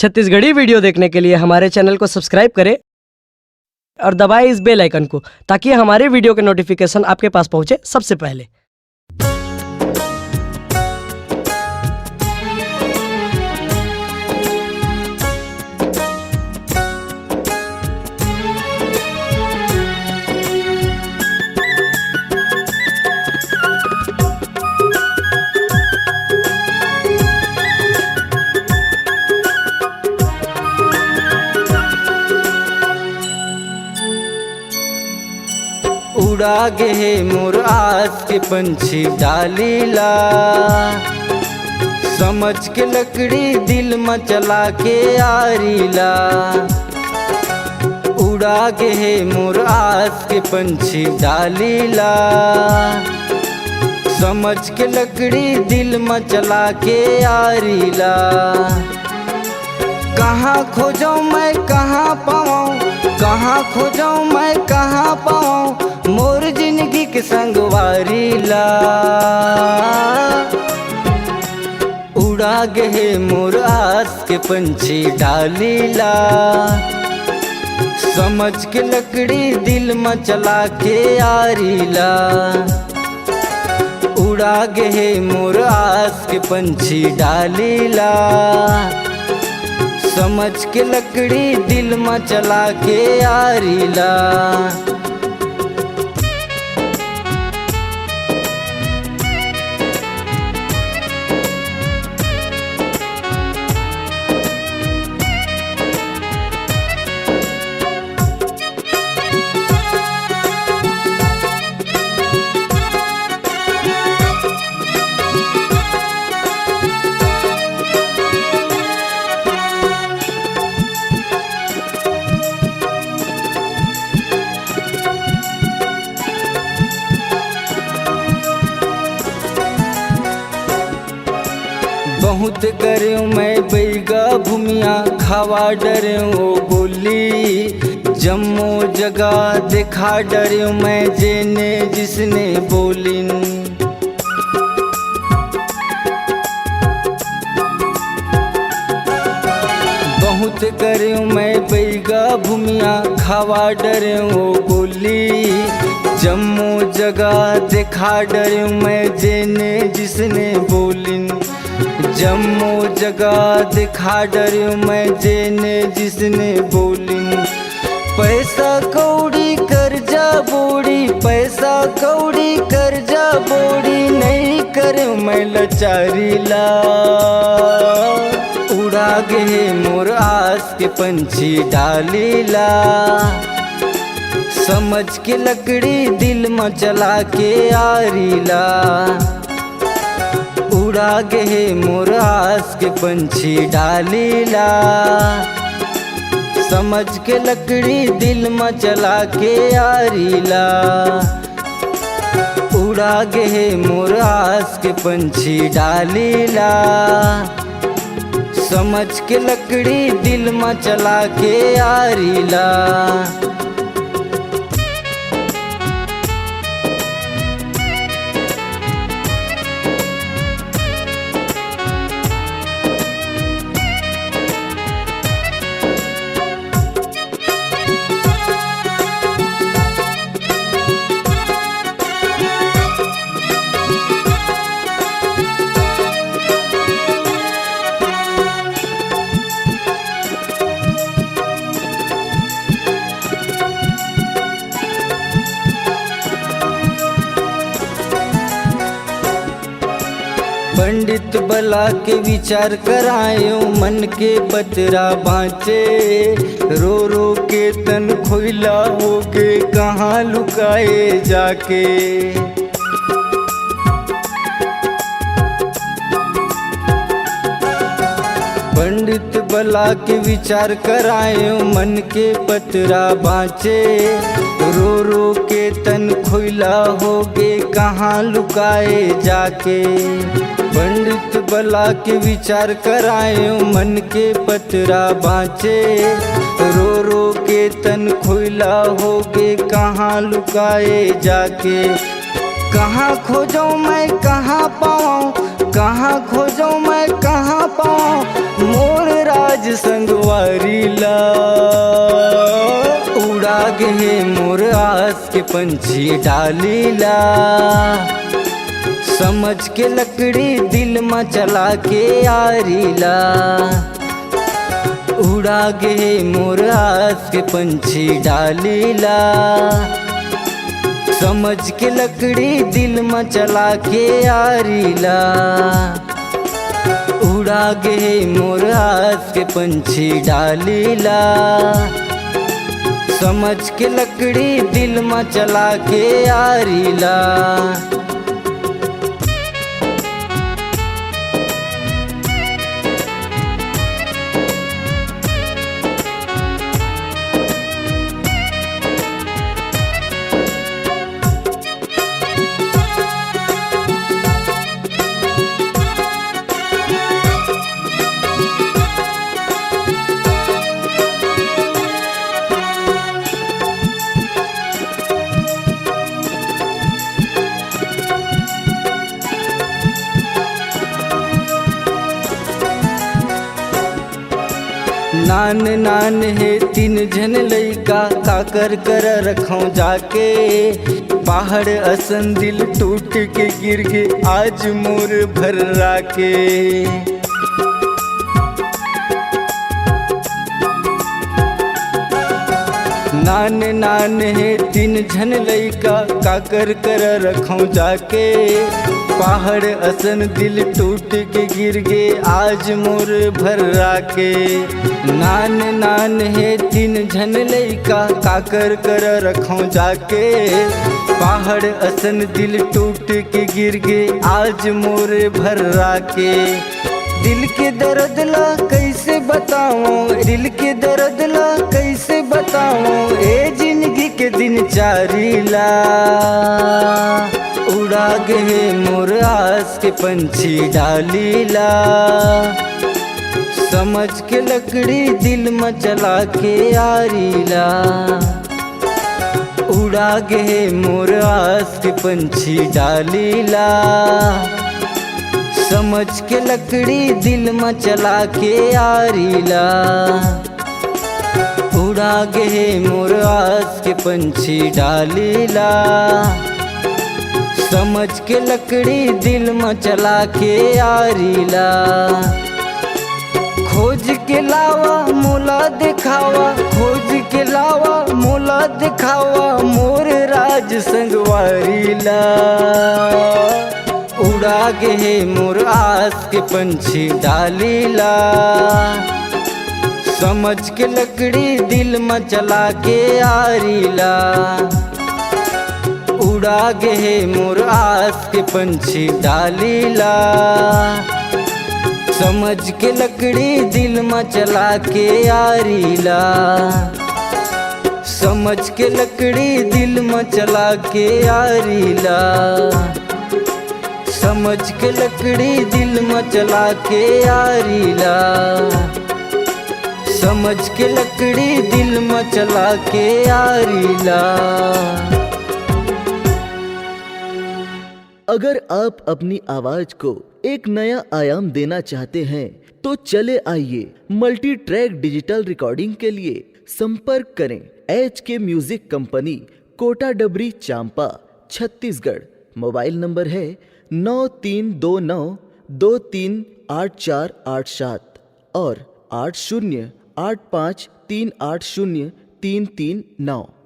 Chhattisgarhi video देखने के लिए हमारे चैनल को सब्सक्राइब करें और दबाएं इस बेल आइकन को ताकि हमारे वीडियो के नोटिफिकेशन आपके पास पहुंचे सबसे पहले। उड़ा गे मोर आस के पंछी डालीला, समझ के लकड़ी दिल में चला के आरीला। उड़ा गे मोर आस के पंछी डालीला, समझ के लकड़ी दिल में चला के आरीला। कहाँ खोजाऊं मैं कहाँ पाऊँ, कहाँ खोजाऊं मैं कहाँ पाऊँ, मोर जिंदगी के संगवारीला। उड़ा गे मोर आस के पंछी डालीला, समझ के लकड़ी दिल में चला के आरीला। उड़ा गे मोर आस के पंछी डालीला, समझ के लकड़ी दिल में चला के आरीला। बहुत करूँ मैं बैगा भूमिया खावा डरूँ ओ गोली, जम्मो जगह देखा डरूँ मैं जेने जिसने बोलिन। बहुत करूँ मैं बैगा भूमिया खावा डरूँ ओ गोली, जम्मो जगह देखा डरूँ मैं जेने जिसने बोलिन। जम्मो जगह दिखा डरूँ मैं जेने जिसने बोलिन। पैसा कौड़ी कर्जा बोड़ी, पैसा कौड़ी कर्जा बोड़ी, नहीं करूँ मैं लाचारीला। उड़ा गे मोर आस के पंछी डालीला, समझ के लकड़ी दिल में चला के आरीला। उड़ा गे मोर आस के पंछी डालीला, समझ के लकड़ी दिल में चला के आरीला। उड़ा गे मोर आस के पंछी डालीला, समझ के लकड़ी दिल में चला के आरीला। पंडित बला के विचार करायो, मन के बतरा बाँचे। रो रो के तन खोइला होके कहाँ लुकाए जाके। पंडित बला के विचार करायो, मन के पतरा बाँचे। रो रो के तन खोइला होगे कहाँ लुकाए जाके। पंडित बला के विचार करायो, मन के पतरा बाँचे। रो रो के तन खोइला होगे कहाँ लुकाए जाके। कहाँ खोजाऊं मैं कहाँ पाऊँ, कहाँ खोजो मैं कहाँ पाऊँ मोर राज संगवारी ला। उड़ा गए मोर आस के पंछी डाली ला, समझ के लकड़ी दिल में चला के यारी ला। उड़ा गए मोर आस के पंछी डाली ला, समझ के लकड़ी दिल में चला के यारी ला। उड़ा गए मोर आस के पंछी डाली ला, समझ के लकड़ी दिल में चला के यारी ला। नान नान है तीन झन लइका काकर कर रखो जाके। पहाड़ असन दिल टूट के गिर गे आज मोर भर्रा के। नान नान है तीन झन लइका काकर कर रखो जाके। पहाड़ असन दिल टूट के गिर गे आज मोर भर्रा के। नान नान है तीन झन लइका काकर कर रखो जाके। पहाड़ असन दिल टूट के गिर गे आज मोर भर्रा के। दिल के दर्द ला कैसे बताऊं, दिल के दर्द ला कैसे बताऊं, ए जिंदगी के दिनचर्या ला। उड़ा गए मोर आस के पंछी डाली ला, समझ के लकड़ी दिल में चला के यारी ला। उड़ा गए मोर आस के पंछी डाली ला, समझ के लकड़ी दिल में चला के यारी ला। उड़ा गए मोर आस के पंछी डाली ला, समझ के लकड़ी दिल में चला के यारी ला। खोज के लावा मोला दिखावा, खोज के लावा मोला दिखावा, मोर राज संगवारी ला। उड़ा गए मोर आस के पंछी डाली ला, समझ के लकड़ी दिल में चला के यारी ला। उड़ा गए मोर आस के पंछी डाली ला, समझ के लकड़ी दिल में चला के यारी ला। समझ के लकड़ी दिल में चला के यारी ला, समझ के लकड़ी दिल में चला के यारी ला। समझ के लकड़ी दिल में चला के यारी ला। अगर आप अपनी आवाज को एक नया आयाम देना चाहते हैं तो चले आइए मल्टी ट्रैक डिजिटल रिकॉर्डिंग के लिए संपर्क करें HK म्यूजिक कंपनी, कोटा डबरी, चांपा, छत्तीसगढ़। मोबाइल नंबर है 9329238487 और 8085380339।